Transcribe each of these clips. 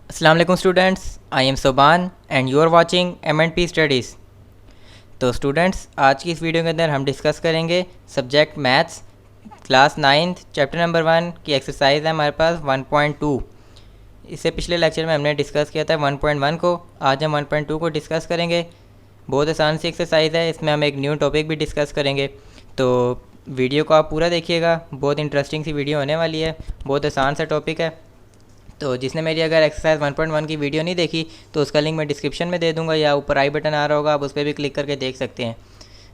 अस्सलाम वालेकुम students, I am Soban and you are watching M&P स्टडीज़। तो स्टूडेंट्स, आज की इस वीडियो के अंदर हम डिस्कस करेंगे subject maths class 9th chapter number 1 की एक्सरसाइज है हमारे पास 1.2। इससे पिछले लेक्चर में हमने डिस्कस किया था 1.1 को। आज हम 1.2 को डिस्कस करेंगे। बहुत आसान सी एक्सरसाइज है, इसमें हम एक न्यू टॉपिक भी डिस्कस करेंगे। तो वीडियो को आप पूरा देखिएगा, बहुत इंटरेस्टिंग सी वीडियो होने वाली है। बहुत आसान सा टॉपिक है। तो जिसने मेरी अगर एक्सरसाइज 1.1 की वीडियो नहीं देखी तो उसका लिंक मैं डिस्क्रिप्शन में दे दूंगा या ऊपर आई बटन आ रहा होगा, आप उस पर भी क्लिक करके देख सकते हैं।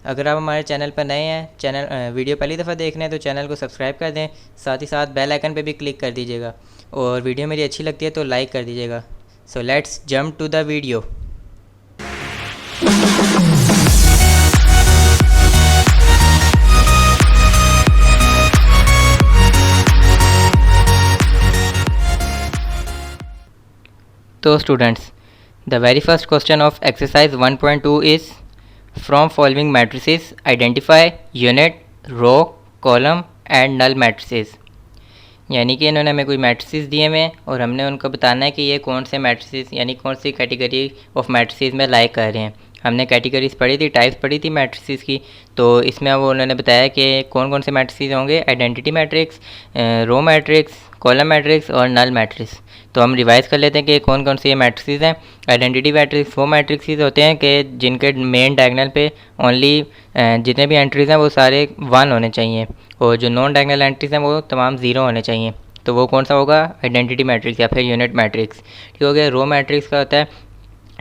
अगर आप हमारे चैनल पर नए हैं, वीडियो पहली दफ़ा देख रहे हैं तो चैनल को सब्सक्राइब कर दें। साथ ही साथ बेल आइकन पे भी क्लिक कर दीजिएगा और वीडियो मेरी अच्छी लगती है तो लाइक कर दीजिएगा। So let's jump to the video. तो students, the very first question of exercise 1.2 is from following matrices identify unit, row, column and null matrices. यानी कि इन्होंने हमें कोई मैट्रिसेस दिए हुए हैं और हमने उनको बताना है कि ये कौन से मैट्रिसेस यानी कौन सी कैटेगरी ऑफ मैट्रिसेस में लाइक कर रहे हैं। हमने कैटेगरीज पढ़ी थी, टाइप्स पढ़ी थी मैट्रिसेस की। तो इसमें वो उन्होंने बताया कि कौन कौन से मैट्रिसेस होंगे, identity matrix, row matrix, column matrix और नल मैट्रिक्स। तो हम रिवाइज़ कर लेते हैं कि कौन कौन से ये मैट्रिसेस हैं। आइडेंटिटी मैट्रिक्स वो मैट्रिक्स होते हैं कि जिनके मेन डायगोनल पे ओनली जितने भी एंट्रीज़ हैं वो सारे 1 होने चाहिए और जो नॉन डायगोनल एंट्रीज़ हैं वो तमाम 0 होने चाहिए। तो वो कौन सा होगा, आइडेंटिटी मैट्रिक्स या फिर यूनिट मैट्रिक्स। ठीक हो गया। रो मैट्रिक्स का होता है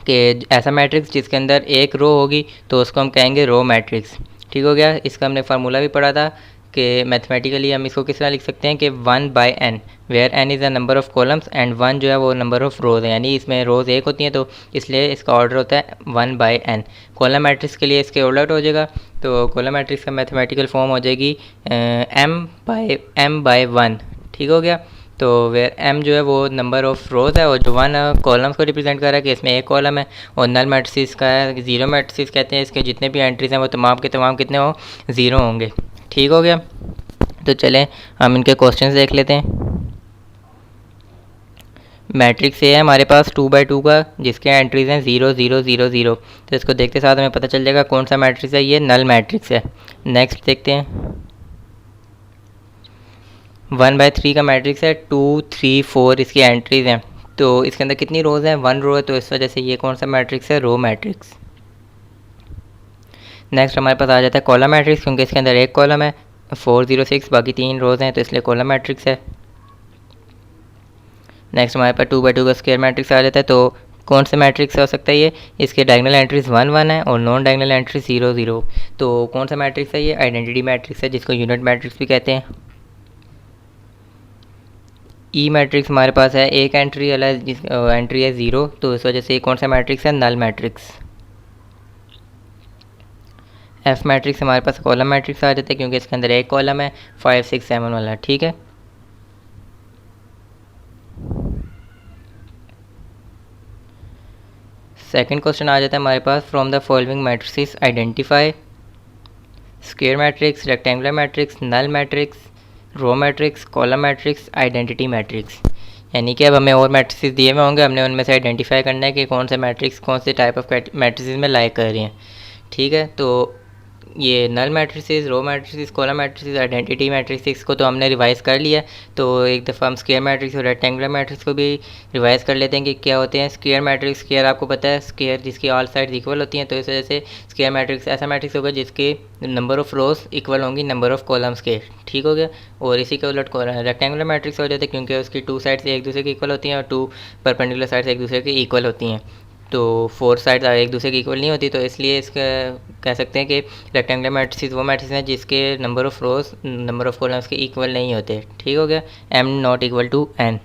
कि ऐसा मैट्रिक्स जिसके अंदर एक रो होगी तो उसको हम कहेंगे रो मैट्रिक्स। ठीक हो गया। इसका हमने फार्मूला भी पढ़ा था कि मैथमेटिकली हम इसको किस तरह लिख सकते हैं कि 1/n, where n is the number of columns and 1 जो है वो नंबर ऑफ रोज़ है, यानी इसमें रोज़ एक होती हैं तो इसलिए इसका ऑर्डर होता है 1/n। कॉलम मैट्रिक्स के लिए इसके उलट हो जाएगा। तो कॉलम मैट्रिक्स का मैथमेटिकल फॉर्म हो जाएगी m/1। ठीक हो गया। तो वेयर m जो है वो नंबर ऑफ रोज़ है और जो 1 कॉलम्स को रिप्रेजेंट कर रहा है कि इसमें एक कॉलम है। और नल मैट्रिक्स का है, ज़ीरो मैट्रिक्स कहते हैं इसके जितने भी एंट्रीज़ हैं वो तमाम के तमाम कितने हो, 0 होंगे। ठीक हो गया। तो चलें हम इनके क्वेश्चंस देख लेते हैं। मैट्रिक्स ए है हमारे पास 2/2 का, जिसके एंट्रीज़ हैं 0 0 0 0। तो इसको देखते साथ हमें पता चल जाएगा कौन सा मैट्रिक्स है, ये नल मैट्रिक्स है। नेक्स्ट देखते हैं। 1/3 का मैट्रिक्स है, 2 3 4 इसकी एंट्रीज़ हैं। तो इसके अंदर कितनी रोज़ हैं, 1 रो है, तो इस वजह से ये कौन सा मैट्रिक्स है, रो मैट्रिक्स। नेक्स्ट हमारे पास आ जाता है कॉलम मैट्रिक्स, क्योंकि इसके अंदर एक कॉलम है 4 0 6, बाकी 3 रोज़ हैं तो इसलिए कॉलम मैट्रिक्स है। नेक्स्ट हमारे पास 2/2 का स्क्वायर मैट्रिक्स आ जाता है। तो कौन से मैट्रिक्स हो सकता है ये, इसके डायगोनल एंट्रीज 1 1 है और नॉन डायगोनल एंट्रीज 0 0। तो कौन सा मैट्रिक्स है ये, आइडेंटिटी मैट्रिक्स है, जिसको यूनिट मैट्रिक्स भी कहते हैं। ई मैट्रिक्स हमारे पास है, एक एंट्री वाला जिस एंट्री है 0, तो इस वजह से ये कौन सा मैट्रिक्स है, नल मैट्रिक्स। एफ मैट्रिक्स हमारे पास कॉलम मैट्रिक्स आ जाता है, क्योंकि इसके अंदर एक कॉलम है 5 6 7 वाला। ठीक है। सेकंड क्वेश्चन आ जाता है हमारे पास, from the following matrices identify square matrix, rectangular matrix, null matrix, row matrix, column matrix, identity matrix. यानी कि अब हमें और मैट्रिसेस दिए हुए होंगे, हमने उनमें से आइडेंटिफाई करना है कि कौन से मैट्रिक्स कौन से टाइप ऑफ मैट्रिसेस में लाइक कर रहे हैं। ठीक है। तो ये null matrices, row matrices, column matrices, identity matrix को तो हमने रिवाइज कर लिया। तो एक दफ़ा हम स्क्वायर मैट्रिक्स और रेक्टेंगुलर मैट्रिक्स को भी रिवाइज कर लेते हैं कि क्या होते हैं। स्क्वायर मैट्रिक्स, स्क्वायर आपको पता है, स्क्वायर जिसकी ऑल साइड्स इक्वल होती हैं, तो इस वजह से स्क्वायर मैट्रिक्स ऐसा मैट्रिक्स होगा जिसके नंबर ऑफ रोज इक्वल होंगी नंबर ऑफ कॉलम्स के। ठीक हो गया। और इसी के उलट रेक्टेंगुलर मैट्रिक्स हो जाते हैं, क्योंकि उसकी 2 साइड्स एक दूसरे की इक्वल होती हैं और 2 परपेंडिकुलर साइड्स एक दूसरे की इक्वल होती हैं। तो 4 साइड्स एक दूसरे की इक्वल नहीं होती, तो इसलिए इसका कह सकते हैं कि रेक्टेंगुलर मैट्रिक्स वो मैट्रिक्स हैं जिसके number of rows number of columns के इक्वल नहीं होते। ठीक हो गया। m not equal to n।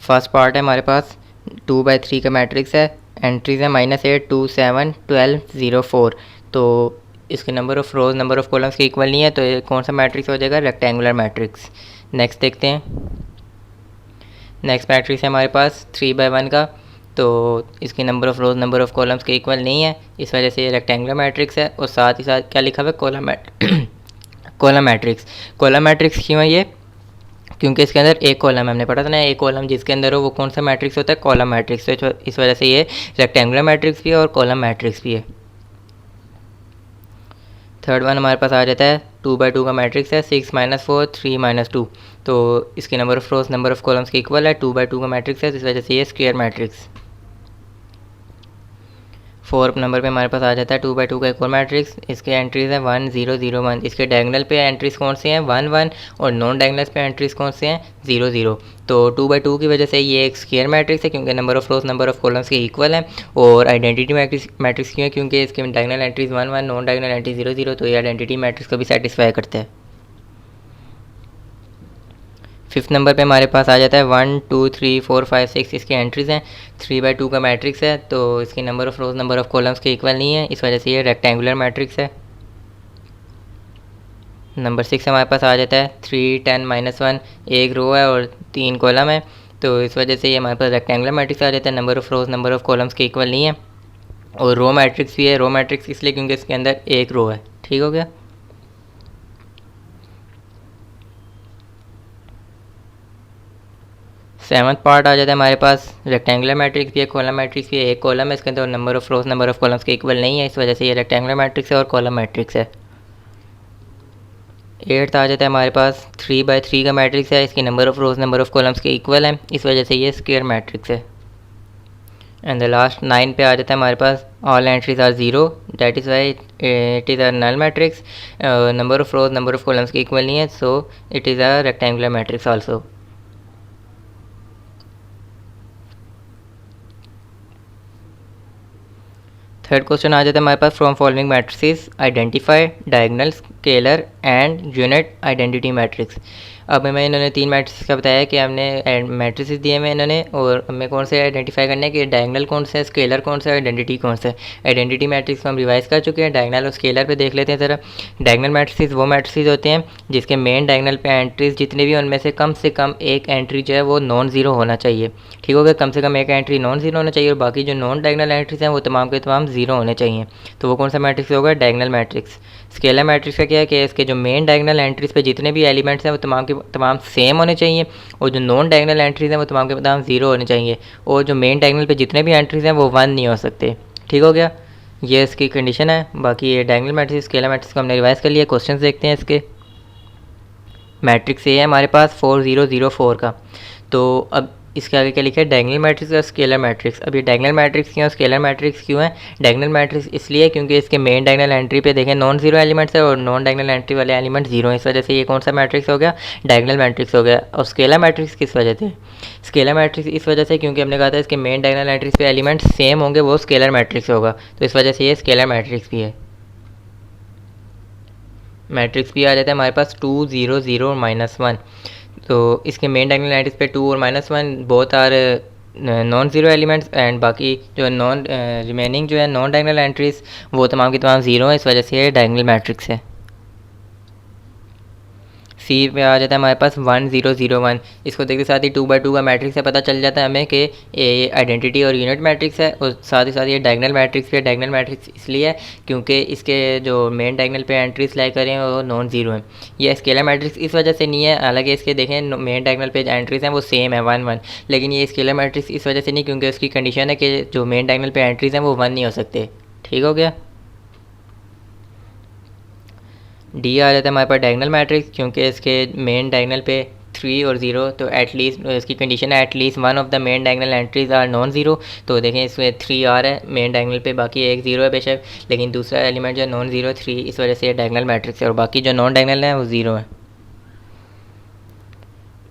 First part है हमारे पास 2/3 का मैट्रिक्स है, एंट्रीज है -8 2 7 12 0 4। तो इसके number of rows number of columns के इक्वल नहीं है, तो ये कौन सा मैट्रिक्स हो जाएगा, रेक्टेंगुलर मैट्रिक्स। नेक्स्ट देखते हैं। नेक्स्ट मैट्रिक्स है हमारे पास 3/1 का, तो इसकी number of rows number of columns के इक्वल नहीं है, इस वजह से ये रेक्टेंगुलर मैट्रिक्स है। और साथ ही साथ क्या लिखा हुआ है, कॉलम मैट्रिक्स। कॉलम मैट्रिक्स क्यों है ये, क्योंकि इसके अंदर एक कॉलम, हमने पढ़ा था ना, एक कॉलम जिसके अंदर हो वो कौन सा मैट्रिक्स होता है, कॉलम मैट्रिक्स। तो इस वजह से ये रेक्टेंगुलर मैट्रिक्स भी है और कॉलम मैट्रिक्स भी है। थर्ड वन हमारे पास आ जाता है 2x2 का मैट्रिक्स है, 6 - 4 3 - 2। तो इसके number of rows number of columns के इक्वल है, 2x2 का मैट्रिक्स है, इस वजह से ये स्क्वायर मैट्रिक्स। 4 नंबर पे हमारे पास आ जाता है 2x2 का एक और मैट्रिक्स, इसके एंट्रीज हैं 1 0 0 1। इसके डायगोनल पे एंट्रीज कौन से हैं, 1 1, और नॉन डायगोनल पे एंट्रीज कौन से हैं, 0 0। तो 2x2 की वजह से ये एक स्क्वायर मैट्रिक्स है क्योंकि number of rows number of columns के इक्वल है। और आइडेंटिटी मैट्रिक्स क्यों है, क्योंकि इसके diagonal entries 1 1, non diagonal entry 0 0। तो ये आइडेंटिटी मैट्रिक्स को भी सेटिस्फाई करता है। फिफ्थ नंबर पे हमारे पास आ जाता है 1 2 3 4 5 6। इसकी एंट्रीज हैं, 3x2 का मैट्रिक्स है, तो इसकी number of rows number of columns के इक्वल नहीं है, इस वजह से ये रेक्टेंगुलर मैट्रिक्स है। नंबर 6 हमारे पास आ जाता है 3 10 -1। एक रो है और 3 कॉलम है, तो इस वजह से ये हमारे पास रेक्टेंगुलर मैट्रिक्स आ जाता है। Number of rows number of columns के इक्वल नहीं है। और रो मैट्रिक्स भी है, रो मैट्रिक्स इसलिए क्योंकि इसके अंदर एक रो है। ठीक हो गया। सेवन्थ पार्ट आ जाता है हमारे पास, रेक्टेंगुलर मैट्रिक्स भी है, कॉलम मैट्रिक्स भी है। एक कॉलम है, इसके अंदर number of rows number of columns के इक्वल नहीं है, इस वजह से ये रेक्टेंगुलर मैट्रिक्स है और कॉलम मैट्रिक्स है। एट्थ आ जाता है हमारे पास 3x3 का मैट्रिक्स है, इसकी number of rows number of columns के इक्वल है, इस वजह से ये स्क्वायर मैट्रिक्स है। एंड द लास्ट 9 पे आ जाता है हमारे पास all entries are 0, that is why it is a null matrix. Number of rows number of columns के इक्वल नहीं है, so it is a rectangular matrix also. Third question आ जाता है हमारे पास, from following matrices identify diagonal scalar and unit identity matrix. अब हमें इन्होंने 3 मैट्रिक्स का बताया कि हमने मैट्रिसेस दिए हुए इन्होंने, और हमें कौन से आइडेंटिफाई करना है कि डायगोनल कौन सा है, स्केलर कौन सा है, आइडेंटिटी कौन सा है। आइडेंटिटी मैट्रिक्स को हम रिवाइज कर चुके हैं, डायगोनल और स्केलर पे देख लेते हैं ज़रा। डायगोनल मैट्रिसेस वो मैट्रिसेस होते हैं जिसके मेन डायगोनल पे एंट्रीज जितने भी उनमें से कम एक एंट्री जो है वो नॉन ज़ीरो होना चाहिए। ठीक हो गया, कम से कम एक एंट्री नॉन ज़ीरो होना चाहिए और बाकी जो नॉन डायगोनल एंट्रीज हैं वो तमाम के तमाम ज़ीरो होने चाहिए। तो वो कौन सा मैट्रिक्स होगा, डायगोनल मैट्रिक्स। स्केलर मैट्रिक्स का क्या है कि इसके जो मेन डायगोनल एंट्रीज पे जितने भी एलिमेंट्स हैं वो तमाम के तमाम सेम होने चाहिए, और जो नॉन डायगोनल एंट्रीज हैं वो तमाम के तमाम ज़ीरो होने चाहिए, और जो मेन डायगोनल पे जितने भी एंट्रीज हैं वो 1 नहीं हो सकते। ठीक हो गया, ये इसकी कंडीशन है। बाकी ये डायगोनल मैट्रिक्स स्केलर मैट्रिक्स को हमने रिवाइज कर लिया। क्वेश्चन देखते हैं इसके। मैट्रिक्स ये है हमारे पास 4 0 0 4 का। तो अब इसके आगे क्या लिखा है, डायगोनल मैट्रिक्स और स्केलर मैट्रिक्स। अब ये डायगोनल मैट्रिक्स क्यों, स्केलर मैट्रिक्स क्यों है। डायगोनल मैट्रिक्स इसलिए क्योंकि इसके मेन डायगोनल एंट्री पे देखें नॉन जीरो एलिमेंट्स है और नॉन डायगोनल एंट्री वाले एलिमेंट जीरो है, इस वजह से ये कौन सा मैट्रिक्स हो गया, डायगोनल मैट्रिक्स हो गया। और स्केलर मैट्रिक्स किस वजह से, स्केलर मैट्रिक्स इस वजह से क्योंकि हमने कहा था इसके मेन डायगोनल एंट्रीज पे एलिमेंट सेम होंगे, वो स्केलर मैट्रिक्स होगा, तो इस वजह से ये स्केलर मैट्रिक्स भी है। मैट्रिक्स भी आ जाता है हमारे पास 2 0 0 -1। तो इसके मेन डायगोनल एंट्रीज पे 2 और -1 both are non zero elements, and बाकी जो नॉन रिमेनिंग जो है नॉन डायगोनल एंट्रीज वो तमाम की तमाम ज़ीरो है, इस वजह से ये डायगोनल मैट्रिक्स है। सी पे आ जाता है हमारे पास 1 0 0 1। इसको देखते साथ ही 2x2 का मैट्रिक्स है, पता चल जाता है हमें कि ये आइडेंटिटी और यूनिट मैट्रिक्स है, और साथ ही साथ ये डायगोनल मैट्रिक्स है। डायगोनल मैट्रिक्स इसलिए है क्योंकि इसके जो मेन डायगोनल पे एंट्रीज लाई करें वो नॉन ज़ीरो है। ये स्केलर मैट्रिक्स इस वजह से नहीं है, हालांकि इसके देखें मेन डायगोनल पे एंट्रीज हैं वो सेम है 1 1, लेकिन ये स्केलर मैट्रिक्स इस वजह से नहीं क्योंकि उसकी कंडीशन है कि जो मेन डायगोनल पे एंट्रीज हैं वो 1 नहीं हो सकते। ठीक हो गया। डी आ जाता है हमारे पास डायगोनल मैट्रिक्स, क्योंकि इसके मेन डायगोनल पे 3 और 0, तो एटलीस्ट इसकी कंडीशन है at least one of the main diagonal entries are non zero. तो देखें इसमें 3 आ रहा है मेन डायगोनल पे, बाकी एक 0 है बेशक, लेकिन दूसरा एलिमेंट जो है नॉन ज़ीरो 3, इस वजह से ये डायगोनल मैट्रिक्स है, और बाकी जो नॉन डायगोनल है वो 0 है।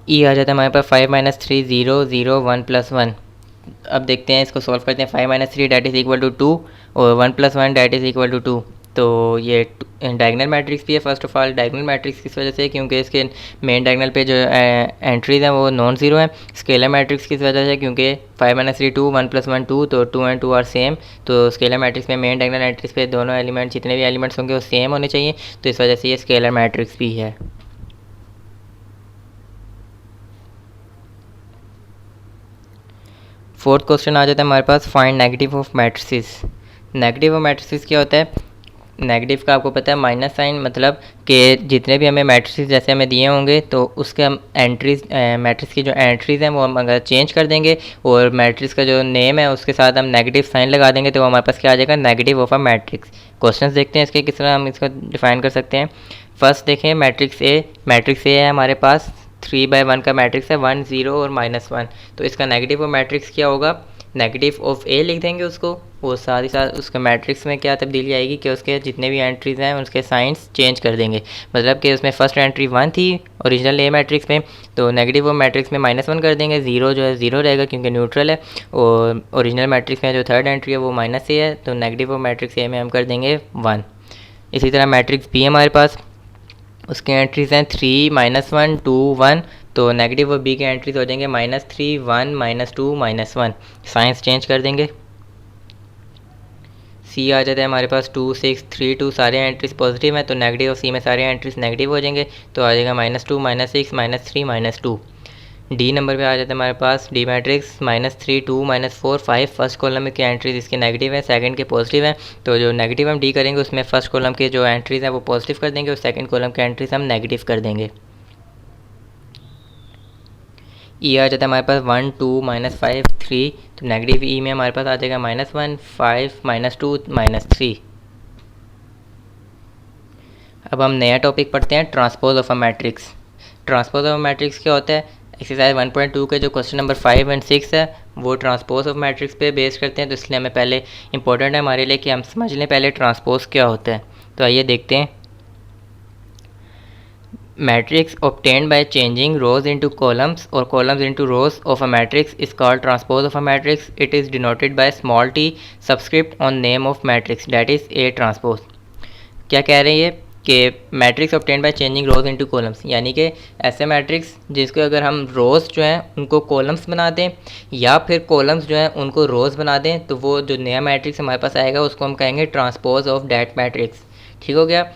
ई आ जाता है हमारे पास 5 - 3 0 0 1 + 1। अब देखते हैं इसको सॉल्व करते हैं। 5 - 3 डैट इज़ इक्वल टू 2 और 1 + 1 डैट इज़ इक्वल टू 2। तो ये डायगोनल मैट्रिक्स भी है। First of all diagonal matrix किस वजह से, क्योंकि इसके मेन डायगोनल पे जो एंट्रीज हैं वो नॉन ज़ीरो है। स्केलर मैट्रिक्स किस वजह से, क्योंकि 5 - 3 2 1 + 1 2, तो 2 एंड 2 आर सेम। तो स्केलर मैट्रिक्स में मेन डायगोनल एंट्रीज पे दोनों एलिमेंट जितने भी एलिमेंट्स होंगे वो सेम होने चाहिए, तो इस वजह से ये स्केलर मैट्रिक्स भी है। फोर्थ क्वेश्चन आ जाता है हमारे पास, find negative of matrices. Negative of matrices क्या होता है, नेगेटिव का आपको पता है माइनस साइन, मतलब कि जितने भी हमें मैट्रिक्स जैसे हमें दिए होंगे तो उसके हम एंट्रीज, मैट्रिक्स की जो एंट्रीज हैं वो हम अगर चेंज कर देंगे और मैट्रिक्स का जो नेम है उसके साथ हम नेगेटिव साइन लगा देंगे तो हमारे पास क्या आ जाएगा, negative of a matrix. Questions देखते हैं इसके किस तरह हम इसको डिफाइन कर सकते हैं। फर्स्ट देखें मैट्रिक्स ए है हमारे पास 3/1 का मैट्रिक्स है, 1 0 और -1। तो इसका नेगेटिव ऑफ मैट्रिक्स क्या होगा, नेगेटिव ऑफ ए लिख देंगे उसको। वो साथ ही साथ उसके मैट्रिक्स में क्या तब्दीली आएगी कि उसके जितने भी एंट्रीज हैं उसके साइंस चेंज कर देंगे। मतलब कि उसमें फर्स्ट एंट्री 1 थी ओरिजिनल ए मैट्रिक्स में, तो नेगेटिव ऑफ मैट्रिक्स में -1 कर देंगे, ज़ीरो जो है ज़ीरो रहेगा क्योंकि न्यूट्रल है। और ओरिजिनल मैट्रिक्स में जो थर्ड एंट्री है वो -a है, तो नेगेटिव ऑफ मैट्रिक्स ए में हम कर देंगे 1। इसी तरह मैट्रिक्स बी हमारे पास, उसके एंट्रीज हैं 3 -1 2 1, तो नेगेटिव और बी के एंट्रीज हो जाएंगे -3 1 -2 -1। साइंस चेंज कर देंगे। सी आ जाता है हमारे पास 2 6 3 2, सारे एंट्रीज पॉजिटिव हैं तो नेगेटिव और सी में सारे एंट्रीज नेगेटिव हो जाएंगे, तो आ जाएगा -2 -6 -3 -2। डी नंबर पे आ जाता है हमारे पास डी मैट्रिक्स -3 2 -4 5। फर्स्ट कॉलम की एंट्रीज इसके नेगेटिव है, सेकंड के पॉजिटिव हैं, तो जो नेगेटिव हम डी करेंगे उसमें फर्स्ट कॉलम के जो एंट्रीज हैं वो पॉजिटिव कर देंगे और सेकंड कॉलम के एंट्रीज हम नेगेटिव कर देंगे। ई आ जाता है हमारे पास 1 2 -5 3, तो नेगेटिव ई में हमारे पास आ जाएगा -1 5 -2 -3। अब हम नया टॉपिक पढ़ते हैं, transpose of a matrix. Transpose of a matrix क्या होता है, एक्सरसाइज 1.2 के जो क्वेश्चन नंबर 5 और 6 है वो ट्रांसपोज ऑफ मैट्रिक्स पे बेस करते हैं, तो इसलिए हमें पहले इंपॉर्टेंट है हमारे लिए कि हम समझ लें पहले ट्रांसपोज क्या होता है। तो आइए देखते हैं। Matrix obtained by changing rows into columns or columns into rows of a matrix is called transpose of a matrix. It is denoted by small t subscript on name of matrix, that is A transpose। क्या कह रहे हैं ये कि matrix obtain by changing rose into columns, यानी कि ऐसे matrix जिसको अगर हम रोज़ जो हैं उनको कॉलम्स बना दें या फिर कॉलम्स जो हैं उनको रोज़ बना दें तो वो जो नया मैट्रिक्स हमारे पास आएगा उसको हम कहेंगे ट्रांसपोज ऑफ डैट मैट्रिक्स। ठीक हो गया।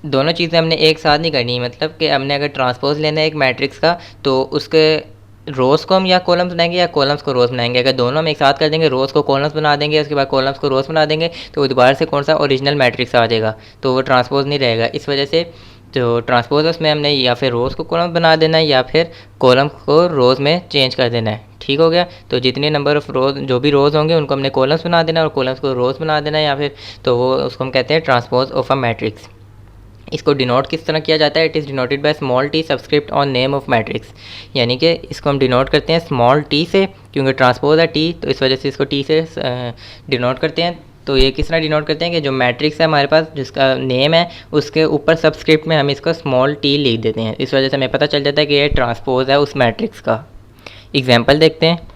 दोनों चीज़ें हमने एक साथ नहीं करनी, मतलब कि हमने अगर ट्रांसपोज लेना है एक मैट्रिक्स का तो उसके रोज़ को हम या कॉलम्स बनाएंगे या कॉलम्स को रोज़ बनाएंगे। अगर दोनों हम एक साथ कर देंगे, रोज़ को कॉलम्स बना देंगे उसके बाद कॉलम्स को रोज़ बना देंगे, तो वो दोबारा से कौन सा ओरिजिनल मैट्रिक्स आ जाएगा, तो वो ट्रांसपोज नहीं रहेगा। इस वजह से जो ट्रांसपोज उसमें हमने या फिर रोज़ को कॉलम बना देना है या फिर कॉलम को रोज़ में चेंज कर देना है। ठीक हो गया। तो जितने नंबर ऑफ़ रोज़, जो भी रोज़ होंगे उनको हमने कॉलम्स बना देना है और कॉलम्स को रोज़ बना देना है या फिर, तो वो उसको हम कहते हैं ट्रांसपोज ऑफ अ मैट्रिक्स। इसको डिनोट किस तरह किया जाता है, it is denoted by small T subscript on name of matrix, यानी कि इसको हम डिनोट करते हैं स्मॉल टी से, क्योंकि ट्रांसपोज है टी तो इस वजह से इसको टी से डिनोट करते हैं। तो ये किस तरह डिनोट करते हैं कि जो मैट्रिक्स है हमारे पास जिसका नेम है उसके ऊपर सबस्क्रिप्ट में हम इसको स्मॉल टी लिख देते हैं, इस वजह से हमें पता चल जाता है कि ये ट्रांसपोज है उस मैट्रिक्स का। एग्जाम्पल देखते हैं।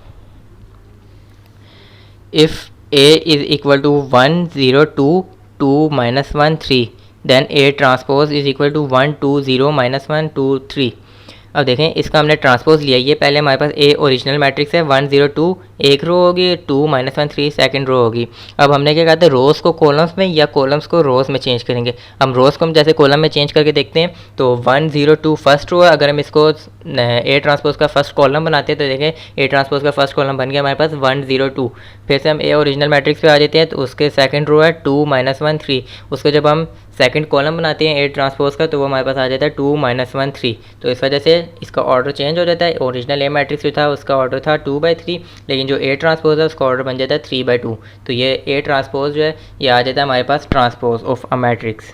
If A is equal to 1 0 2 2 -1 3, then A transpose is equal to 1 2 0 -1 2 3। अब देखें इसका हमने ट्रांसपोज लिया, ये पहले हमारे पास A ओरिजिनल मैट्रिक्स है 1 0 2 एक रो होगी, 2 -1 3 सेकंड रो होगी। अब हमने क्या कहते हैं रोज़ को कॉलम्स में या कॉलम्स को रोज़ में चेंज करेंगे। हम रोज़ को हम जैसे कॉलम में चेंज करके देखते हैं, तो 1 0 2 फर्स्ट रो है, अगर हम इसको A ट्रांसपोज का फर्स्ट कॉलम बनाते हैं तो देखें A ट्रांसपोज का फर्स्ट कॉलम बन गया हमारे पास 1 0 2। फिर से हम A ओरिजिनल मैट्रिक्स पे आ जाते हैं तो उसके सेकंड रो है 2 -1 3, उसको जब हम सेकंड कॉलम बनाते हैं A ट्रांसपोज का तो वो हमारे पास आ जाता है 2 -1 3। तो इस वजह से इसका ऑर्डर चेंज हो जाता है। ओरिजिनल A मैट्रिक्स जो था उसका ऑर्डर था 2/3, लेकिन जो A ट्रांसपोज है उसका ऑर्डर बन जाता है 3/2। तो ये A ट्रांसपोज जो है ये आ जाता है हमारे पास ट्रांसपोज ऑफ अ मैट्रिक्स।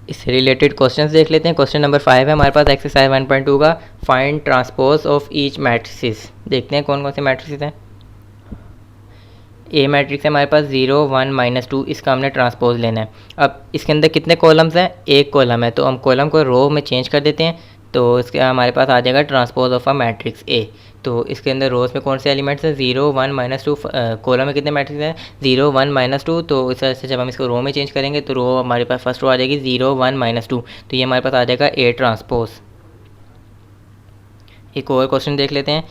इससे रिलेटेड क्वेश्चंस देख लेते हैं। क्वेश्चन नंबर 5 है हमारे पास एक्सरसाइज 1.2 का, find transpose of each matrices. देखते हैं कौन कौन से मैट्रिसेस हैं। ए मैट्रिक्स है हमारे पास 0 1 -2, इसका हमने ट्रांसपोज लेना है। अब इसके अंदर कितने कॉलम्स हैं, एक कॉलम है, तो हम कॉलम को रो में चेंज कर देते हैं, तो इसके हमारे पास आ जाएगा transpose of a matrix A. तो इसके अंदर रोज़ में कौन से एलिमेंट्स हैं, 0 1 -2, कॉलम में कितने मैट्रिक्स हैं 0 1 -2, तो इस तरह से जब हम इसको रो में चेंज करेंगे तो रो हमारे पास फर्स्ट रो आ जाएगी 0 1 -2, तो ये हमारे पास आ जाएगा ए ट्रांसपोज। एक और क्वेश्चन देख लेते हैं।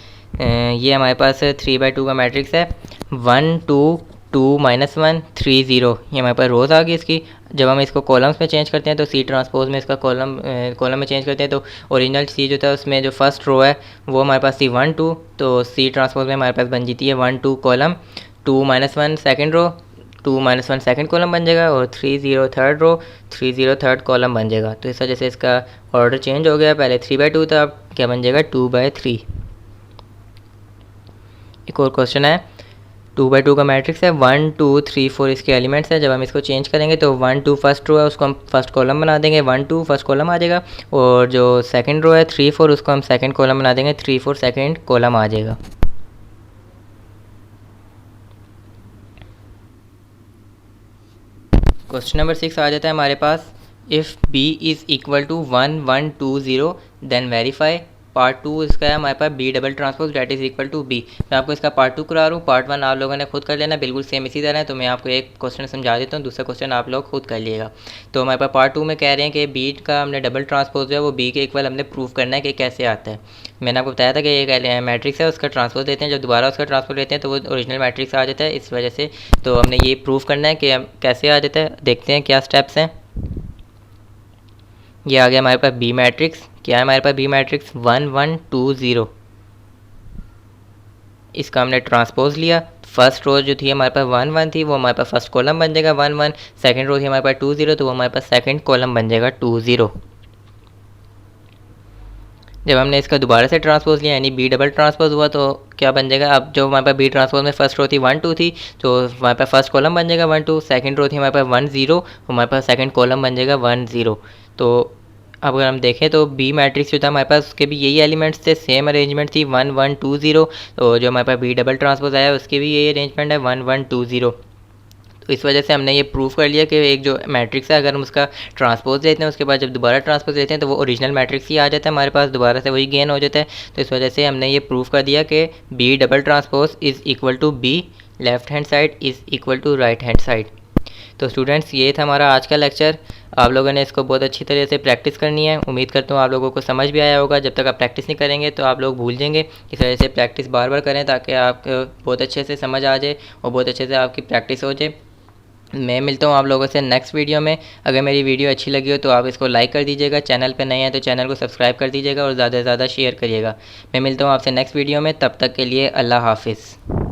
ये हमारे पास 3/2 का मैट्रिक्स है 1 2 2 -1 3 0, ये हमारे पास रोज़ आ गई इसकी। जब हम इसको कॉलम्स में चेंज करते हैं तो सी ट्रांसपोज में इसका कॉलम में चेंज करते हैं, तो ओरिजिनल सी जो था उसमें जो फर्स्ट रो है वो हमारे पास थी 1 2, तो सी ट्रांसपोज में हमारे पास बन जाती है 1 2 column, 2 minus 1 second row, 2 minus 1 second column बन जाएगा, और 3 0 थर्ड रो, 3 0 थर्ड कॉलम बन जाएगा। तो इस वजह से इसका ऑर्डर चेंज हो गया, पहले 3/2 था, अब क्या बन जाएगा 2/3। एक और क्वेश्चन है, 2/2 का मैट्रिक्स है, 1 2 3 4 इसके एलिमेंट्स हैं। जब हम इसको चेंज करेंगे तो 1 2 फर्स्ट रो है उसको हम फर्स्ट कॉलम बना देंगे, 1 2 फर्स्ट कॉलम आ जाएगा, और जो सेकंड रो है 3 4 उसको हम सेकंड कॉलम बना देंगे, 3 4 सेकंड कॉलम आ जाएगा। क्वेश्चन नंबर 6 आ जाता है हमारे पास, if b is equal to 1 1 2 0 then verify. Part 2 इसका है हमारे पास b double transpose that is equal to b। मैं आपको इसका पार्ट 2 करा रहा हूँ, पार्ट 1 आप लोगों ने खुद कर लेना, बिल्कुल सेम इसी तरह है। तो मैं आपको एक क्वेश्चन समझा देता हूँ, दूसरा क्वेश्चन आप लोग खुद कर लिएगा। तो हमारे पास पार्ट 2 में कह रहे हैं कि b का हमने डबल ट्रांसपोज जो है वो b के इक्वल हमने प्रूव करना है कि कैसे आता है। मैंने आपको बताया था कि एक मैट्रिक्स है उसका ट्रांसपोज लेते हैं, जब दोबारा उसका ट्रांसपोज लेते हैं तो वो ओरिजिनल मैट्रिक्स आ जाता है, इस वजह से। तो हमने ये प्रूव करना है कि हम कैसे आ जाता है, देखते हैं क्या स्टेप्स हैं। ये आ गया हमारे पास बी मैट्रिक्स। क्या है हमारे पास बी मैट्रिक्स, 1 1 2 0। इसका हमने ट्रांसपोज लिया, फर्स्ट रो जो थी हमारे पास 1 1 थी वो हमारे पास फर्स्ट कॉलम बन जाएगा 1 1, सेकंड रो थी हमारे पास 2 0 तो वो हमारे पास सेकंड कॉलम बन जाएगा 2 0। जब हमने इसका दोबारा से ट्रांसपोज लिया यानी बी डबल ट्रांसपोज हुआ तो क्या बन जाएगा, अब जो हमारे पास बी ट्रांसपोज में फर्स्ट रो थी 1 2 थी तो हमारे पास फर्स्ट कॉलम बन जाएगा 1 2, सेकंड रो थी हमारे पास 1 0, हमारे पास सेकंड कॉलम बन जाएगा 1 0। तो अब अगर हम देखें तो बी मैट्रिक्स जो था हमारे पास उसके भी यही एलिमेंट्स थे, सेम अरेंजमेंट थी 1 1 2 0। तो जो हमारे पास बी डबल ट्रांसपोज आया उसके भी यही अरेंजमेंट है 1 1 2 0। तो इस वजह से हमने ये प्रूव कर लिया कि एक जो मैट्रिक्स है अगर हम उसका ट्रांसपोज लेते हैं उसके बाद जब दोबारा ट्रांसपोज लेते हैं तो वो ओरिजिनल मैट्रिक्स ही आ जाता है हमारे पास, दोबारा से वही गेन हो जाता है। तो इस वजह से हमने ये प्रूव कर दिया कि B double transpose is equal to B left hand side is equal to right hand side. तो स्टूडेंट्स ये था हमारा आज का लेक्चर। आप लोगों ने इसको बहुत अच्छी तरह से प्रैक्टिस करनी है, उम्मीद करता हूँ आप लोगों को समझ भी आया होगा। जब तक आप प्रैक्टिस नहीं करेंगे तो आप लोग भूल जाएंगे, इस वजह से प्रैक्टिस बार बार करें ताकि आप बहुत अच्छे से समझ आ जाए और बहुत अच्छे से आपकी प्रैक्टिस हो जाए। मैं मिलता हूँ आप लोगों से नेक्स्ट वीडियो में। अगर मेरी वीडियो अच्छी लगी हो तो आप इसको लाइक कर दीजिएगा, चैनल पे नए हैं तो चैनल को सब्सक्राइब कर दीजिएगा और ज़्यादा से ज़्यादा शेयर करिएगा। मैं मिलता हूँ आपसे नेक्स्ट वीडियो में, तब तक के लिए अल्लाह हाफिज़।